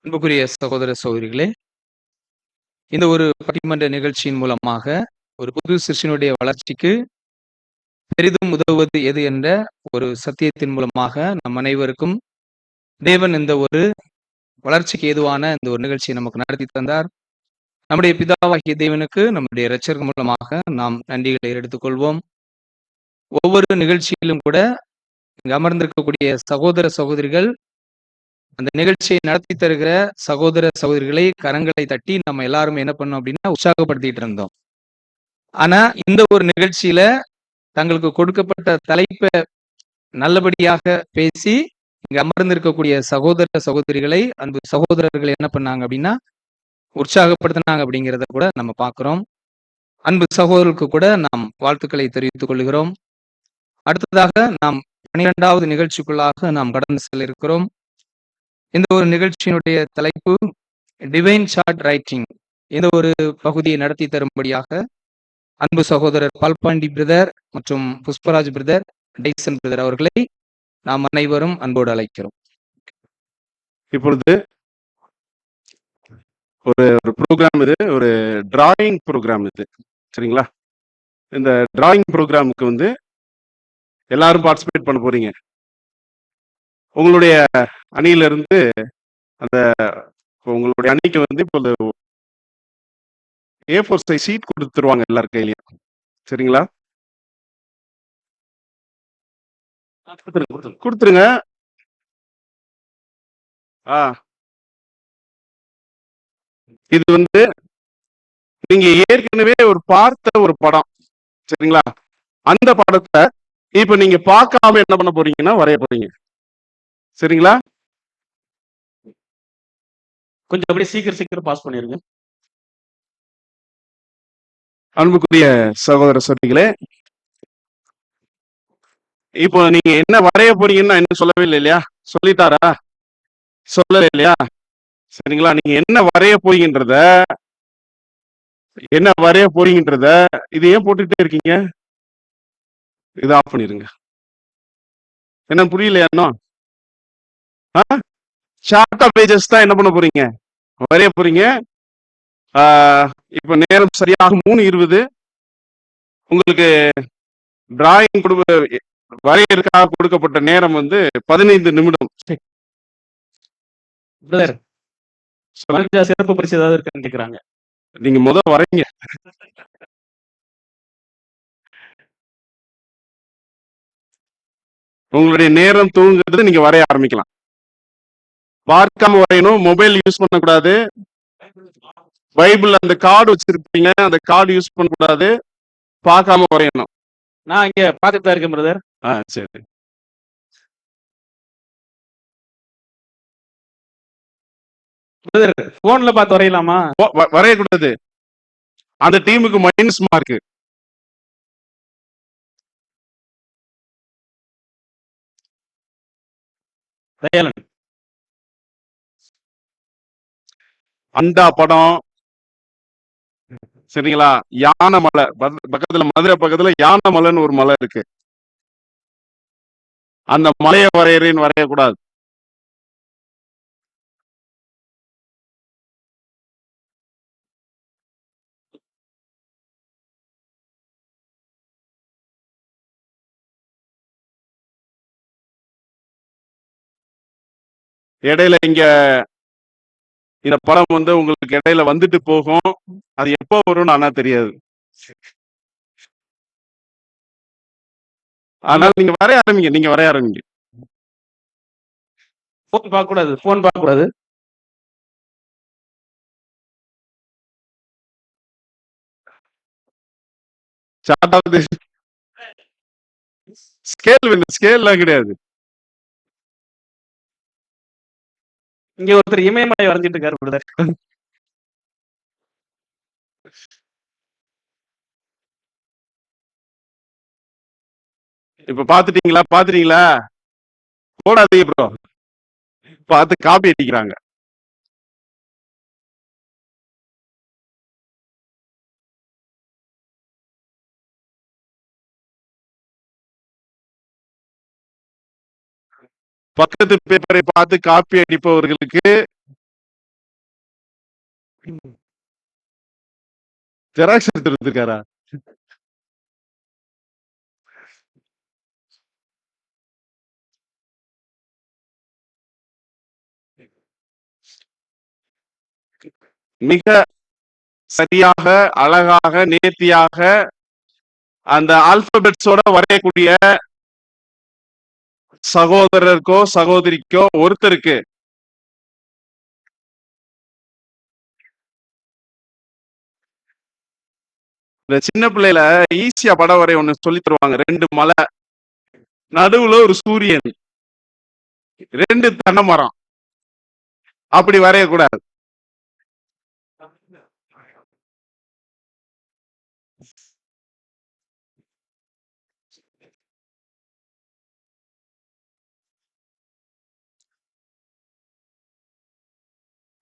அன்புக்குரிய சகோதர சகோதரிகளே, இந்த ஒரு பட்டிமன்ற நிகழ்ச்சியின் மூலமாக ஒரு புது சிருஷ்டியினுடைய வளர்ச்சிக்கு பெரிதும் உதவுவது எது என்ற ஒரு சத்தியத்தின் மூலமாக நம் அனைவருக்கும் தேவன் இந்த ஒரு வளர்ச்சிக்கு ஏதுவான இந்த ஒரு நிகழ்ச்சியை நமக்கு நடத்தி தந்தார். நம்முடைய பிதாவாகிய தேவனுக்கு நம்முடைய இரட்சகர் மூலமாக நாம் நன்றிகளை எடுத்துக்கொள்வோம். ஒவ்வொரு நிகழ்ச்சியிலும் கூட இங்கு அமர்ந்திருக்கக்கூடிய சகோதர சகோதரிகள் அந்த நிகழ்ச்சியை நடத்தி தருகிற சகோதர சகோதரிகளை கரங்களை தட்டி நம்ம எல்லாரும் என்ன பண்ணோம் அப்படின்னா உற்சாகப்படுத்திட்டு இருந்தோம். ஆனா இந்த ஒரு நிகழ்ச்சியில தங்களுக்கு கொடுக்கப்பட்ட தலைப்பை நல்லபடியாக பேசி இங்க அமர்ந்திருக்கக்கூடிய சகோதர சகோதரிகளை அன்பு சகோதரர்கள் என்ன பண்ணாங்க அப்படின்னா உற்சாகப்படுத்தினாங்க அப்படிங்கிறத கூட நம்ம பார்க்கிறோம். அன்பு சகோதரர்களுக்கு கூட நாம் வாழ்த்துக்களை தெரிவித்துக் கொள்கிறோம். அடுத்ததாக நாம் 12வது நிகழ்ச்சிக்குள்ளாக நாம் கடந்து செல்ல இருக்கிறோம். இந்த ஒரு நிகழ்ச்சியினுடைய தலைப்பு டிவைன் சார்ட் ரைட்டிங். இந்த ஒரு பகுதியை நடத்தி தரும்படியாக அன்பு சகோதரர் பால்பாண்டி பிரதர் மற்றும் புஷ்பராஜ் பிரதர், டைசன் பிரதர் அவர்களை நாம் அனைவரும் அன்போடு அழைக்கிறோம். இப்பொழுது ஒரு ப்ரோக்ராம், இது ஒரு டிராயிங் ப்ரோக்ராம் இது, சரிங்களா? இந்த டிராயிங் ப்ரோக்ராமுக்கு வந்து எல்லாரும் பார்ட்டிசிபேட் பண்ண போறீங்க. உங்களுடைய அணியில இருந்து அந்த உங்களுடைய அணிக்கு வந்து இப்போ A4 சைஸ் ஷீட் கொடுத்துருவாங்க எல்லார் கையிலையும், சரிங்களா? கொடுத்துருங்க. இது வந்து நீங்க ஏற்கனவே ஒரு பார்த்த ஒரு படம், சரிங்களா? அந்த படத்தை இப்ப நீங்க பார்க்காம என்ன பண்ண போறீங்கன்னா வரைய போறீங்க, சரிங்களா? கொஞ்சம் அப்படியே சீக்கிரம் பாஸ் பண்ணிருங்க. அன்புக்குரிய சகோதர சகோதரிகளே, இப்போ நீங்க என்ன வரைய போறீங்கன்னா இன்னும் சொல்லவே இல்லை இல்லையா? சொல்லிட்டாரா? சொல்லல இல்லையா? சரிங்களா? நீங்க என்ன வரைய போறீங்கன்றத இது ஏன் போட்டுக்கிட்டே இருக்கீங்க? இது ஆஃப் பண்ணிருங்க. என்ன புரியலையா இன்னும்? ஷார்ட்டா பேஜஸ் தான் என்ன பண்ண போறீங்க? வரைய போறீங்க. இப்ப நேரம் சரியாக 3:20. உங்களுக்கு டிராயிங் வரையறதுக்காக கொடுக்கப்பட்ட நேரம் வந்து 15 நிமிடம். சிறப்பு பரிசு ஏதாவது இருக்குன்னு கேக்குறாங்க. நீங்க முதல் வரைங்க. உங்களுடைய நேரம் தூங்குறது, நீங்க வரைய ஆரம்பிக்கலாம். பார்க்காம வரையணும். மொபைல் யூஸ் பண்ணக்கூடாது. பைபிள் அந்த கார்டு வச்சிருப்பீங்க, அந்த கார்டு யூஸ் பண்ணக்கூடாது. பார்க்காம வரையணும். நான் இங்க பார்த்துட்டு தான் இருக்கேன் பிரதர். சரி. பிரதர் போன்ல பார்த்து வரையலாமா? வரையக்கூடாது. அந்த டீமுக்கு மைனஸ் மார்க். தயாளன் அந்த படம், சரிங்களா? யானை மலை பக்கத்துல, மதுரை பக்கத்துல யானை மலைன்னு ஒரு மலை இருக்கு. அந்த மலையை வரையறேன்னு வரையக்கூடாது. இடையில இங்க இந்த படம் வந்து உங்களுக்கு இடையில வந்துட்டு போகும். அது எப்போ வரும்னு ஆனா தெரியாது. ஆனால் நீங்க வரைய ஆரம்பிங்க. போன் பார்க்க கூடாது. ஸ்கேல்லாம் கிடையாது. இங்க ஒருத்தர் இமயமலை வரைஞ்சிட்டு இருக்காரு பிரதர். இப்ப பாத்துட்டீங்களா? போடாதீங்க ப்ரோ. பார்த்து காப்பி அடிக்கிறாங்க. பக்கத்து பேப்பரை பார்த்து காப்பி அடிப்பவர்களுக்கு ஜெராக்ஸ் எடுத்து வந்திருக்காரா? மிக சரியாக, அழகாக, நேர்த்தியாக அந்த ஆல்பபெட்ஸோட வரையக்கூடிய சகோதரருக்கோ சகோதரிக்கோ ஒருத்தருக்கு இந்த சின்ன பிள்ளையில ஈஸியா படம் வரைய ஒண்ணு சொல்லி தருவாங்க. 2 மலை, நடுவுல ஒரு சூரியன், 2 தென்னை மரம். அப்படி வரையக்கூடாது.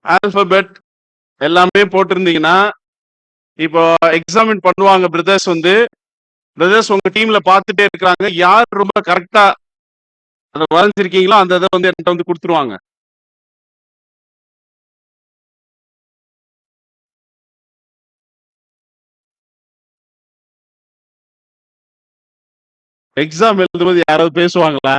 ஆல்பபெட் எல்லாமே போட்டிருந்தீங்கன்னா, இப்போ எக்ஸாமின் பண்ணுவாங்க பிரதர்ஸ் வந்து, பிரதர்ஸ் உங்க டீம்ல பார்த்துட்டே இருக்கிறாங்க. யார் ரொம்ப கரெக்டா அதை வரைஞ்சிருக்கீங்களோ அந்த இதை வந்து என்கிட்ட வந்து கொடுத்துருவாங்க. எக்ஸாம் எழுதும்போது யாராவது பேசுவாங்களா?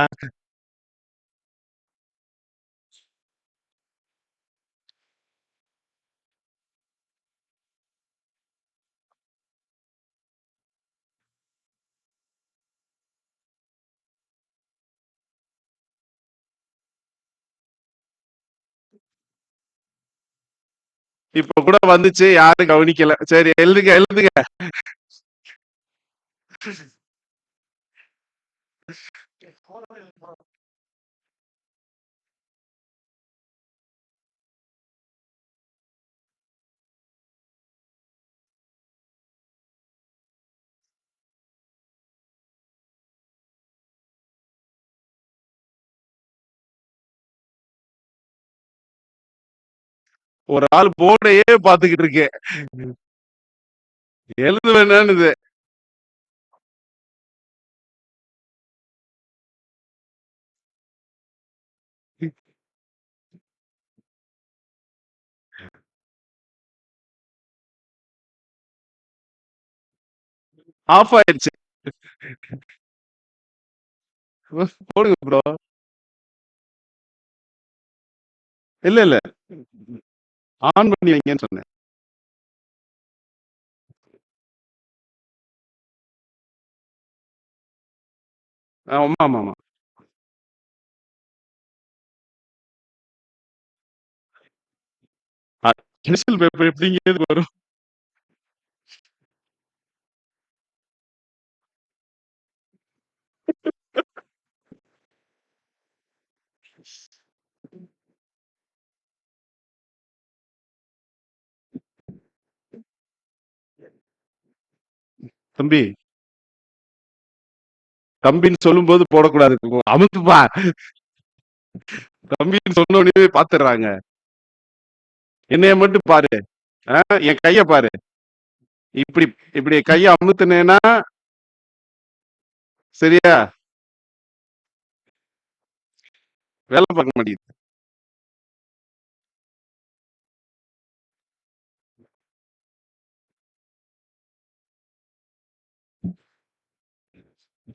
இப்ப கூட வந்துச்சு, யாரும் கவனிக்கல. சரி, எழுதுங்க எழுதுங்க. ஒரு ஆள் போர்டையே பாத்துக்கிட்டு இருக்கேன், எழுத வேணான்னு. ஆஃப் ஆயிடுச்சு. போடுங்க ப்ரோ. இல்ல இல்ல, ஆன் பண்ணி வைங்கன்னு சொன்னேன். ஆமா ஆமா ஆமா. டிஜிட்டல் பேப்பர் எப்படிங்கிறது வரும்? தம்பி, தம்பின்னு சொல்லும் போது போடக்கூடாது, அமுத்துப்பா. தம்பின்னு சொன்ன உடனே பாத்துடுறாங்க. என்னைய மட்டும் பாரு, என் கைய பாரு. இப்படி இப்படி கைய அமுத்துனேன்னா சரியா வேலை பார்க்க மாட்டேங்குது.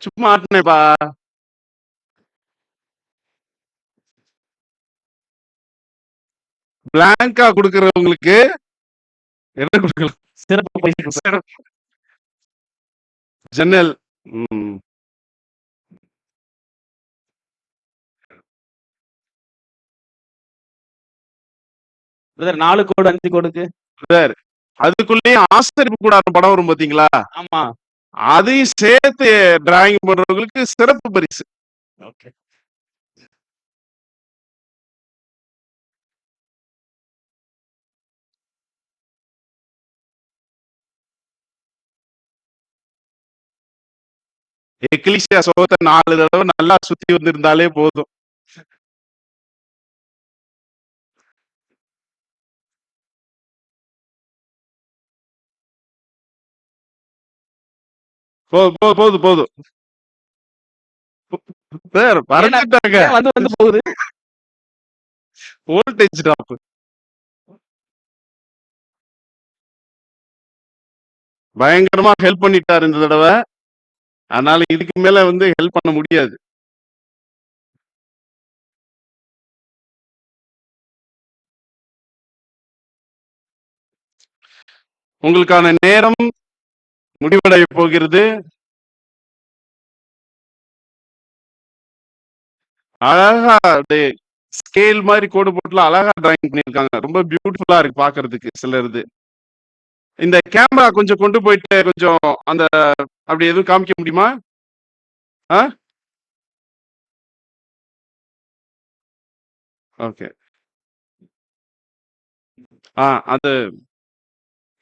சும்மா ஆட்டினேப்பா. பிளாங்கா கொடுக்கறவங்களுக்கு என்ன கொடுக்கலாம்? சிறப்பு பரிசு. சிறப்பு. ஜன்னல். ம். பிரதர் 4 கோடு 5 கோடுக்கு. சார், அதுக்குள்ளேயே ஆசிரியப்பு கூடாரம் படம் வரும் பாத்தீங்களா? ஆமா. அதையும் சேர்த்து டிராயிங் பண்றவங்களுக்கு சிறப்பு பரிசு. ஓகே. எக்லிசியா சோகத்தை 4 தடவை நல்லா சுத்தி வந்திருந்தாலே போதும். போதும் போதும். சார் வரைஞ்சிட்டாங்க. வந்து வந்து போகுது. Voltage drop. பயங்கரமா ஹெல்ப் பண்ணிட்டாரு இந்த தடவை. அதனால இதுக்கு மேல வந்து ஹெல்ப் பண்ண முடியாது. உங்களுக்கான நேரம் முடிவடைய போகிறது. அழகா ஸ்கேல் மாதிரி கோடு போட்டுலாம் அழகா டிராயிங் பண்ணிருக்காங்க. ரொம்ப பியூட்டிஃபுல்லா இருக்கு பாக்குறதுக்கு சிலருது. இந்த கேமரா கொஞ்சம் கொண்டு போயிட்டு கொஞ்சம் அந்த அப்படி எதுவும் காமிக்க முடியுமா? ஓகே. அது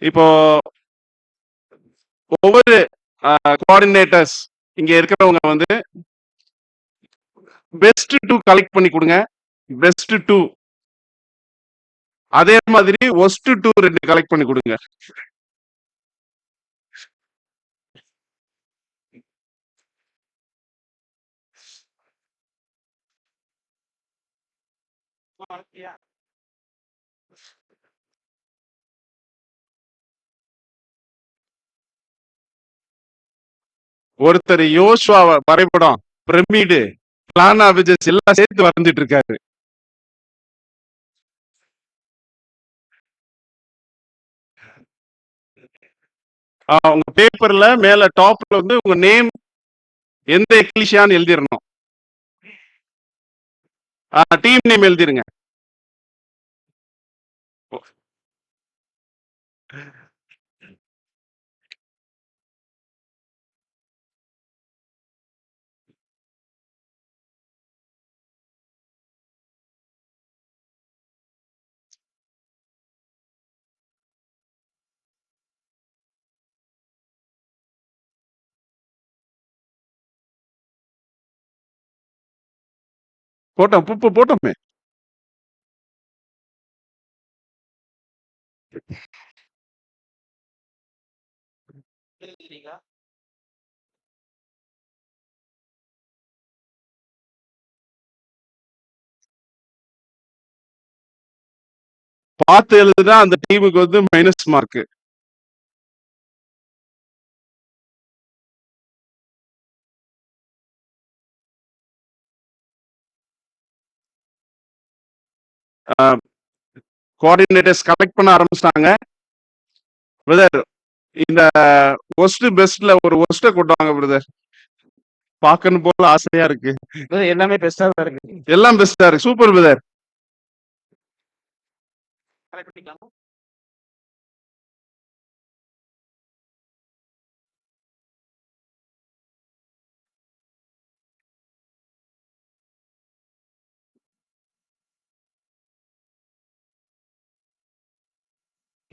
இப்போ ஒவ்வொரு கோஆர்டினேட்டர்ஸ் இங்க இருக்கிறவங்க வந்து பெஸ்ட் 2 கலெக்ட் பண்ணி கொடுங்க. பெஸ்ட் 2 அதே மாதிரி ஒஸ்ட் 2 2 கலெக்ட் பண்ணி கொடுங்க. ஒருத்தர் யோசுவா வரைபடம், பிரமிடு, பிளான் ஆஃப் எல்லாம் சேர்த்து வரைஞ்சிட்டு இருக்காரு. உங்க பேப்பர்ல மேல டாப்ல வந்து உங்க நேம் எந்த எக்லிஷியான்னு எழுதிடணும். Team name எழுதிருங்க. போட்டோமே. பார்த்து எழுதுனா அந்த டீமுக்கு வந்து மைனஸ் மார்க். கோஆர்டினேட்டர்ஸ் கலெக்ட் பண்ண ஆரம்பிச்சிட்டாங்க. பிரதர், இந்த ஒஸ்ட் பெஸ்ட்ல ஒரு ஒஸ்ட கொண்டாங்க பிரதர். பார்க்கணும் போல ஆசையா இருக்கு. எல்லாமே பெஸ்டா தான் இருக்கு. எல்லாம் பெஸ்டா இருக்கு. Super brother.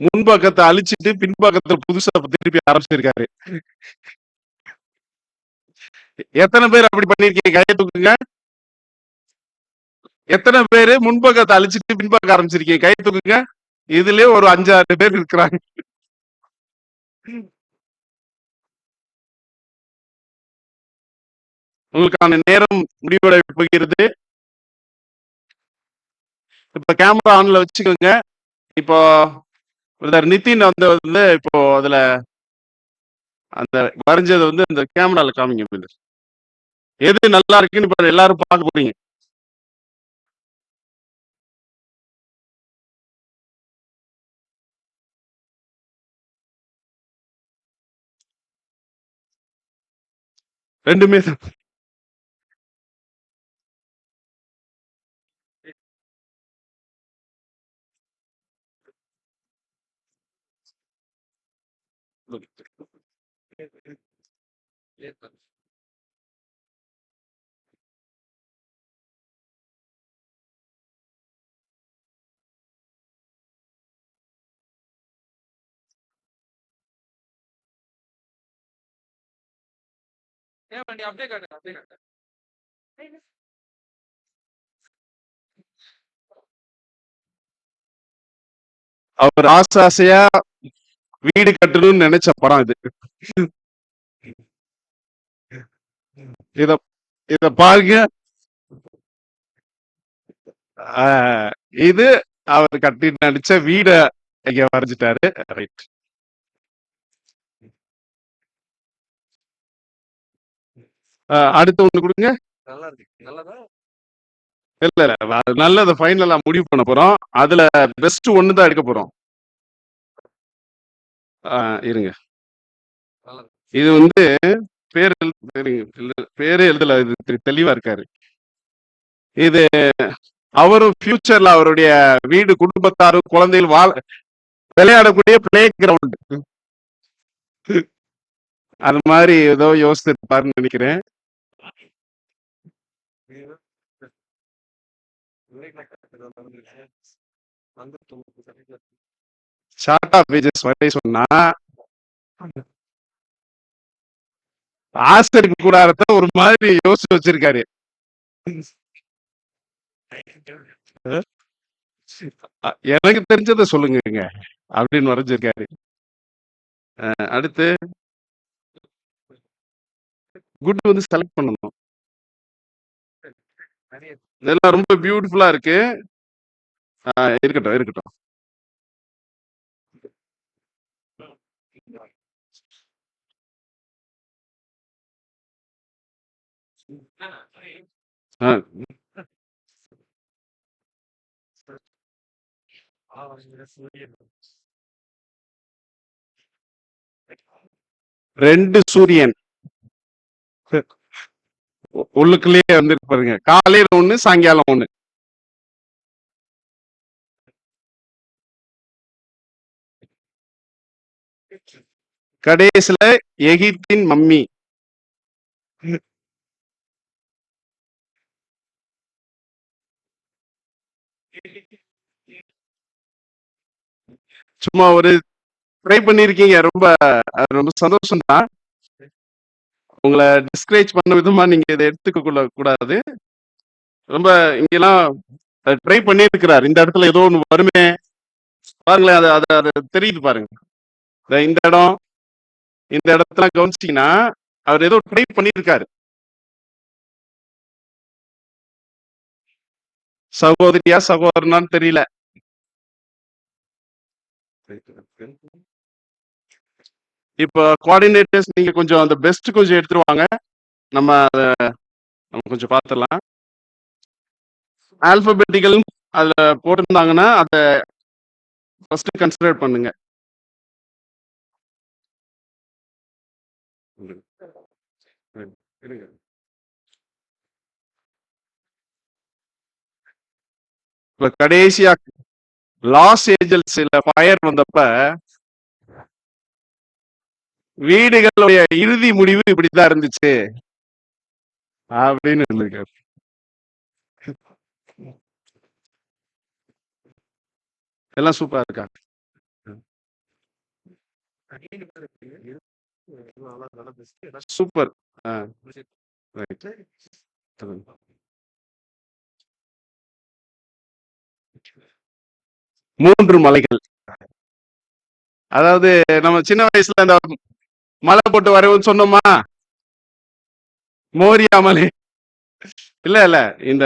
முன்பக்கத்தை அழிச்சிட்டு பின்பக்கத்துல புதுசா திருப்பி ஆரம்பிச்சிருக்காரு. எத்தனை பேர் அப்படி பண்ணிருக்கீங்க? கையை தூக்குங்க. எத்தனை பேரு முன்பக்கத்தை அழிச்சிட்டு பின்பக்கம் ஆரம்பிச்சிருக்கீங்க? கையை தூக்குங்க. இதுலயே ஒரு 5-6 பேர் இருக்கிறாங்க. உங்களுக்கான நேரம் முடிவடைய போகிறது. இப்ப கேமரா ஆன்ல வச்சுக்கோங்க. இப்போ நிதின் வந்து இப்போ அதுல அந்த வரைஞ்சது வந்து இந்த கேமரால காமிங்க. எது நல்லா இருக்குன்னு இப்ப எல்லாரும் பார்க்க போறீங்க. ரெண்டுமே அவர் ஆசையா வீடு கட்டணும்னு நினைச்ச படம் இது. இத இத பாருங்க. இது அவர் கட்டி நடிச்ச வீட இங்க வரைஞ்சிட்டாரு. ரைட். அடுத்து ஒண்ணு கொடுங்க. இல்ல இல்ல நல்லதை ஃபைனலா முடிவு பண்ண போறோம். அதுல பெஸ்ட் ஒண்ணு தான் எடுக்க போறோம். இருங்க. இது வந்து பேரே எழுதல. இது தெளிவா இருக்காரு. இது அவரும் ஃபியூச்சர்ல அவருடைய வீடு, குடும்பத்தாரும், குழந்தைகள் விளையாடக்கூடிய பிளே கிரவுண்ட். அது மாதிரி ஏதோ யோசிச்சிருப்பாருன்னு நினைக்கிறேன். ஷார்ட் ஆஃப் பேஜஸ் வரை சொன்னா ஆசிரியர் கூடாரத்தை ஒரு மாதிரி யோசிச்சு வச்சிருக்காரு. எனக்கு தெரிஞ்சதை சொல்லுங்க அப்படின்னு வரைஞ்சிருக்காரு. அடுத்து குட் வந்து செலக்ட் பண்ணணும். இதெல்லாம் ரொம்ப பியூட்டிஃபுல்லா இருக்கு. இருக்கட்டும் இருக்கட்டும். ரெண்டு சூரியன் உள்ளுக்குள்ளேயே வந்துருக்கு பாருங்க. காலையில ஒண்ணு, சாயங்காலம் ஒண்ணு. கடைசில எகிப்தின் மம்மி. சும்மா ஒரு ட்ரை பண்ணிருக்கீங்க. ரொம்ப ரொம்ப சந்தோஷம் தான். உங்களை டிஸ்கரேஜ் பண்ண விதமா நீங்க இதை எடுத்துக்க கூடாது. ரொம்ப இங்கெல்லாம் ட்ரை பண்ணிருக்கிறார். இந்த இடத்துல ஏதோ ஒண்ணு வருமே பாருங்களேன். அது தெரியுது பாருங்க. இந்த இடத்துல கவனிச்சீங்கன்னா அவர் ஏதோ ட்ரை பண்ணிருக்காரு. சகோதரியா சகோதரனான்னு தெரியல. இப்போ கோஆர்டினேட்டர்ஸ் நீங்க கொஞ்சம் அந்த பெஸ்ட் கொஞ்சம் எடுத்துருவாங்க. நம்ம கொஞ்சம் பார்த்துடலாம். ஆல்பபெட்டிக்கல் அதுல போட்டிருந்தாங்கன்னா அதை ஃபர்ஸ்ட் கன்சிடர் பண்ணுங்க. இப்ப கடைசியா லாஸ் ஏஞ்சல்ஸ்ல ஃபயர் வந்தப்ப வீடுகளுடைய இறுதி முடிவு இப்படித்தான் இருந்துச்சு அப்படின்னு சொல்லிருக்காரு. எல்லாம் சூப்பரா இருக்கா? சூப்பர். மூன்று மலைகள். அதாவது நம்ம சின்ன வயசுல அந்த மலை போட்டு வரைவும் சொன்னோமா, மோரியா மலை. இல்ல இந்த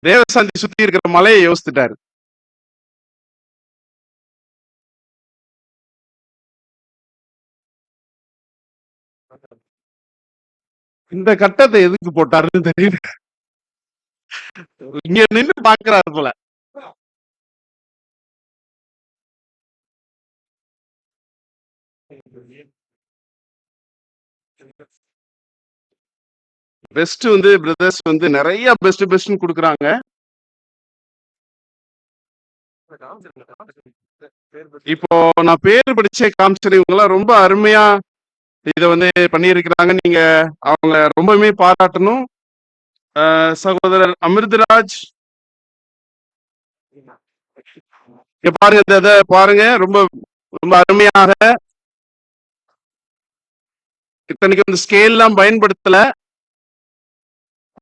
தேவசாந்தி சுத்தி இருக்கிற மலையை யோசித்துட்டாரு. இந்த கட்டத்தை எதுக்கு போட்டாருன்னு தெரியல. இங்க நின்று பாக்குறாரு போல. பெஸ்ட் வந்து பிரதர்ஸ் வந்து நிறைய பெஸ்ட் கொடுக்குறாங்க. இப்போ நான் பேர் படிச்சே காமிச்சிருக்கேன். இவங்க எல்லாம் ரொம்ப அருமையா இத வந்து பண்ணியிருக்கிறாங்க. நீங்க அவங்க ரொம்பவுமே பாராட்டணும். சகோதரர் அமிர்தராஜ் பாருங்க, பாருங்க, ரொம்ப ரொம்ப அருமையாக. இத்தனைக்கு வந்து ஸ்கேல் எல்லாம் பயன்படுத்தல.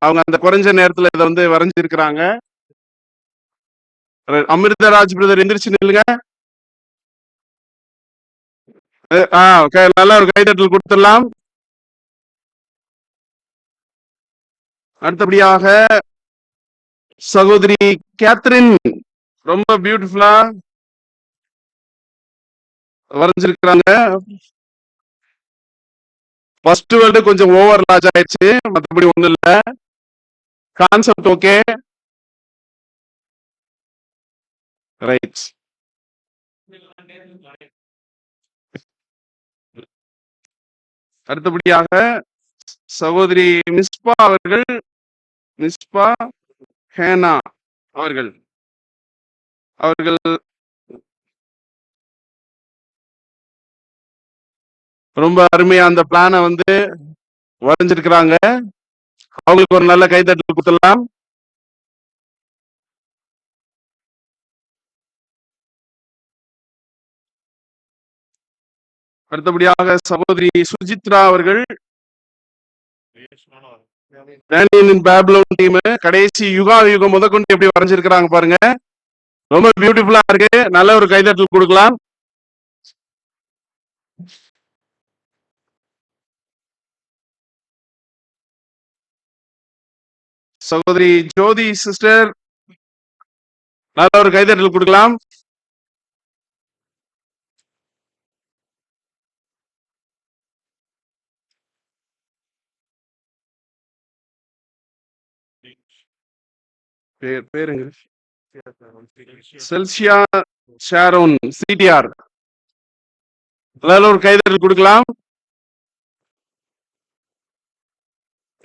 அவங்க அந்த குறைஞ்ச நேரத்துல இதை வந்து வரைஞ்சிருக்கிறாங்க. அமிர்தராஜ் பிரதர் எந்திரிச்சு நில்லுங்க. நல்லா ஒரு கைதட்டல் கொடுத்துடலாம். அடுத்தபடியாக சகோதரி கேத்ரின் ரொம்ப பியூட்டிஃபுல்லா வரைஞ்சிருக்கிறாங்க. ஃபர்ஸ்ட் வேர்டு கொஞ்சம் ஓவர் லார்ஜ் ஆயிடுச்சு, மற்றபடி ஒண்ணும் இல்ல. Concept okay, right. அடுத்தபடியாக சகோதரி மிஸ்பா அவர்கள், மிஸ்பா ஹேனா அவர்கள் ரொம்ப அருமையா அந்த பிளானை வந்து வரைஞ்சிருக்கிறாங்க. அவங்களுக்கு ஒரு நல்ல கைதட்டல் கொடுத்துடலாம். அடுத்தபடியாக சகோதரி சுஜித்ரா அவர்கள், டேனியல் பேபிலோன் டீம் கடைசி யுகம் முதற்கொண்டு எப்படி வரைஞ்சிருக்கிறாங்க பாருங்க, ரொம்ப பியூட்டிஃபுல்லா இருக்கு. நல்ல ஒரு கைதட்டல் கொடுக்கலாம். சகோதரி ஜோதி சிஸ்டர், நல்ல ஒரு கைதட்டல் கொடுக்கலாம். பேருங்க செல்சியா ஷாரோன் சிடிஆர், நல்ல ஒரு கைதட்டல் கொடுக்கலாம்.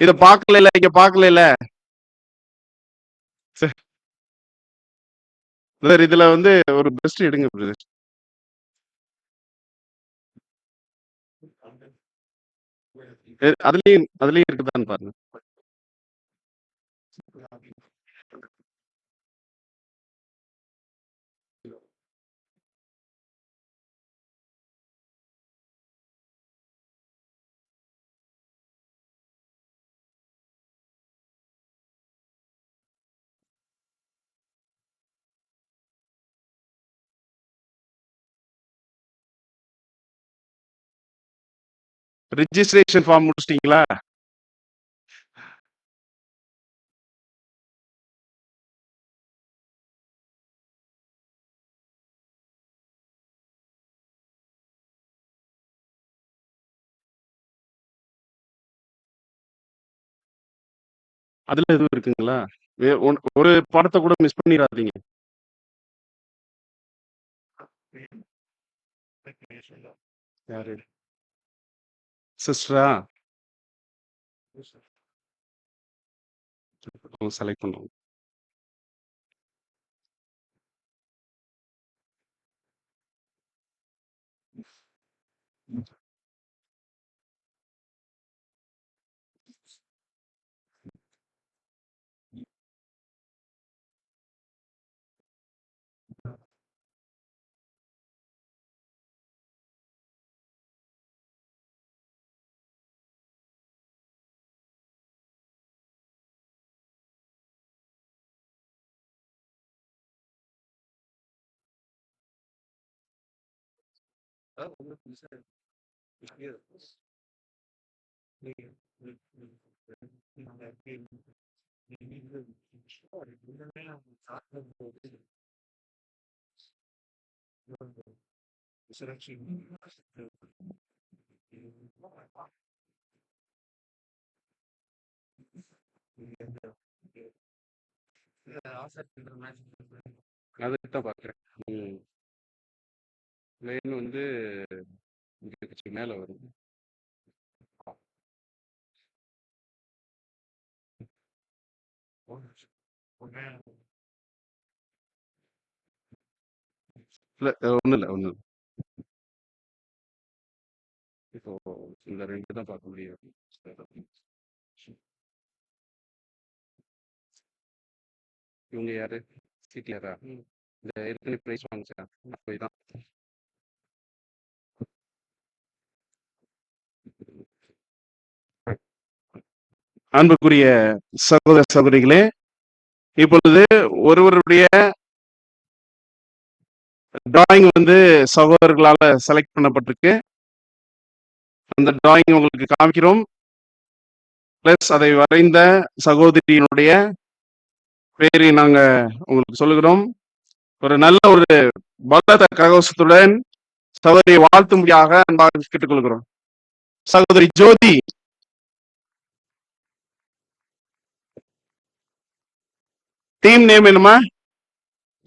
இத பார்க்கல, இங்க பார்க்கல. இதுல வந்து ஒரு பெஸ்ட் எடுங்க பிரதர். அதுலயும் இருக்குதான்னு பாருங்க. ரிஜிஸ்ட்ரேஷன் ஃபார்ம் முடிச்சிட்டீங்களா? அதுல எதுவும் இருக்குங்களா? ஒரு படத்தை கூட மிஸ் பண்ணிடாதீங்க. யாரு சிஸ்டரா? செலக்ட் பண்ணுவோம். அதுதான் பாக்குறேன். லைன் வந்து மேல வரும். ஒண்ணு இல்ல. இப்போ இந்த ரெண்டு தான் பார்க்க முடியும். இவங்க யாரு? சிடிஆரா? இந்த ஏற்கனவே பிரைஸ் வாங்கிச்சா? போய் தான் அன்புக்குரிய சகோதர சகோதரிகளே, இப்பொழுது ஒருவருடைய டிராயிங் வந்து சகோதரர்களால செலக்ட் பண்ணப்பட்டிருக்கு. அந்த டிராயிங் உங்களுக்கு காமிக்கிறோம். பிளஸ் அதை வரைந்த சகோதரியினுடைய பேரை நாங்க உங்களுக்கு சொல்லுகிறோம். ஒரு நல்ல ஒரு பலத்த கரகோஷத்துடன் சகோதரியை வாழ்த்தும்படியாக அன்பாக கேட்டுக்கொள்கிறோம். சகோதரி ஜோதி, டீம் நேம் என்னமா?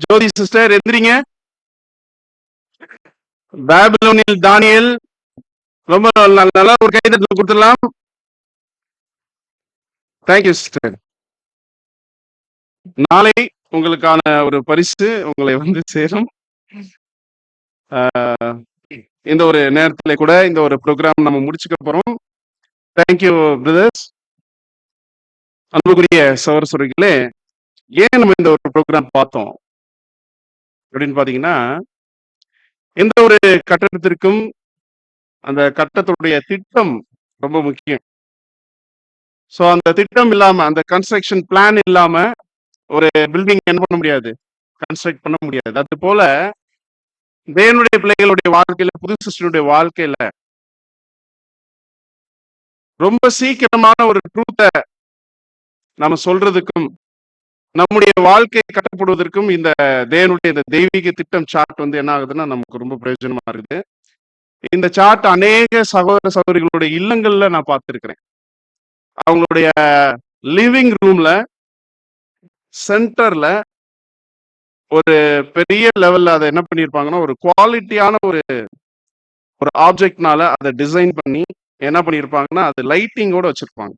ஜோதி சிஸ்டர் எந்திரிங்க. பாபிலோனில் தானியல், ரொம்ப நல்லா ஒரு கைதட்டல் கொடுத்துடலாம். Thank you sister. நாளை உங்களுக்கான ஒரு பரிசு உங்களை வந்து சேரும். இந்த ஒரு நேரத்தில் கூட இந்த ஒரு ப்ரோக்ராம் நம்ம முடிச்சுக்க போறோம். Thank you brothers. அன்புக்குரிய சகோதரர்களே, ஏன் நம்ம இந்த ஒரு ப்ரோக்ராம் பார்த்தோம் அப்படின்னு பாத்தீங்கன்னா, எந்த ஒரு கட்டடத்திற்கும் அந்த கட்டத்துடைய திட்டம் ரொம்ப முக்கியம். ஸோ அந்த திட்டம் இல்லாம, அந்த கன்ஸ்ட்ரக்ஷன் பிளான் இல்லாம ஒரு பில்டிங் என்ன பண்ண முடியாது, கன்ஸ்ட்ரக்ட் பண்ண முடியாது. அது போல தேவனுடைய பிள்ளைகளுடைய வாழ்க்கையில, புது சிஸ்டனுடைய வாழ்க்கையில ரொம்ப சீக்கிரமான ஒரு ட்ரூத்தை நம்ம சொல்றதுக்கும் நம்முடைய வாழ்க்கை கட்டப்படுவதற்கும் இந்த தேவனுடைய இந்த தெய்வீக திட்டம் சார்ட் வந்து என்ன ஆகுதுன்னா நமக்கு ரொம்ப பிரயோஜனமா இருக்குது. இந்த சார்ட் அநேக சகோதர சகோதரிகளுடைய இல்லங்கள்ல நான் பார்த்திருக்கிறேன். அவங்களுடைய லிவிங் ரூம்ல சென்டர்ல ஒரு பெரிய லெவல்ல அதை என்ன பண்ணிருப்பாங்கன்னா, ஒரு குவாலிட்டியான ஒரு ஆப்ஜெக்ட்னால அதை டிசைன் பண்ணி என்ன பண்ணிருப்பாங்கன்னா, அது லைட்டிங்கோட வச்சிருப்பாங்க.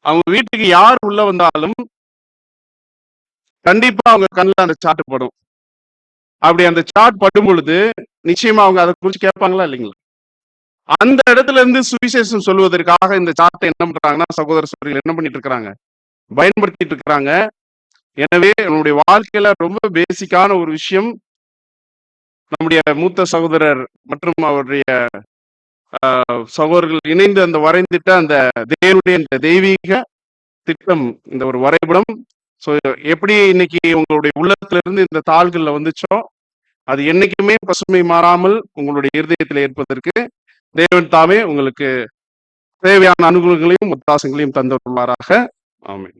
அவங்க வீட்டுக்கு யார் உள்ள வந்தாலும் கண்டிப்பா அவங்க கண்ணில் அந்த சார்ட் படும். அப்படி அந்த சார்ட் படும் பொழுது நிச்சயமா அவங்க அதை குறித்து கேட்பாங்களா இல்லைங்களா? அந்த இடத்துல இருந்து சுவிசேஷம் சொல்வதற்காக இந்த சார்ட்டை என்ன பண்றாங்கன்னா, சகோதர சகோதரிகள் என்ன பண்ணிட்டு இருக்கிறாங்க, பயன்படுத்திட்டு இருக்கிறாங்க. எனவே நம்முடைய வாழ்க்கையில ரொம்ப பேசிக்கான ஒரு விஷயம், நம்முடைய மூத்த சகோதரர் மற்றும் அவருடைய சகோதரர்கள் இணைந்து அந்த வரைந்திட்ட அந்த தேவனுடைய இந்த தெய்வீக திட்டம், இந்த ஒரு வரைபடம். ஸோ எப்படி இன்னைக்கு உங்களுடைய உள்ளத்திலிருந்து இந்த தாள்கள்ல வந்துச்சோ, அது என்னைக்குமே பசுமை மாறாமல் உங்களுடைய இருதயத்தில் ஏற்பதற்கு தேவன் தாமே உங்களுக்கு தேவையான அனுகூலங்களையும் ஒத்தாசங்களையும் தந்துள்ளாராக. ஆமென்.